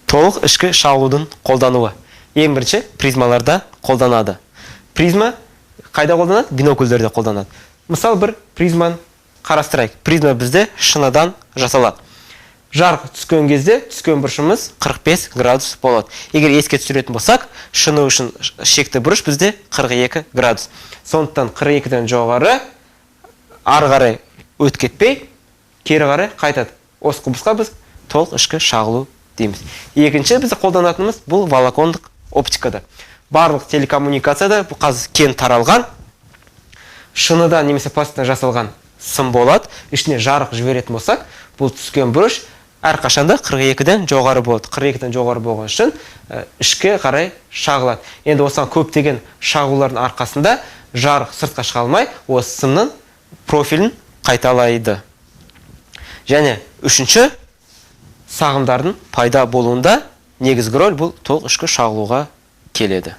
Толық ішкі шағылудың қолдануы. Ең бірінші призмаларда қолданады. Призма қайда қолданады? Бинокльдерде қолданады. Мысалы, бір призманы қарастырайық. Призма бізде шыныдан жасалады. Жарық түскен кезде түскен бұрышымыз 45 градус болады. Егер еске түсіретін болсақ, шыны үшін шекті бұрыш бізде 42 градус. Сондықтан 42-ден жоғары ары қарай өтіп кетпей, кері қарай қайтады. Осы құбылысқа біз толық ішкі шағылу дейміз. Екінші біз қолданатынымыз бұл волокондық оптикада. Барлық телекоммуникацияда бұл қазір кең таралған, шыныдан немесе пластиктан жасалған сым болады. Ішіне жарық жіберетін болсақ, бұл түскен бұрыш әрқашанда 42-ден жоғары болады. 42-ден жоғары болған үшін ішке қарай шағылады. Енді осыған көптеген шағулардың арқасында жарық сыртқа шыға алмай, осы сымның профилін қайталайды. Және үшінші, сағымдардың пайда болуында негізгі рөл бұл толық ішкі шағылуға келеді.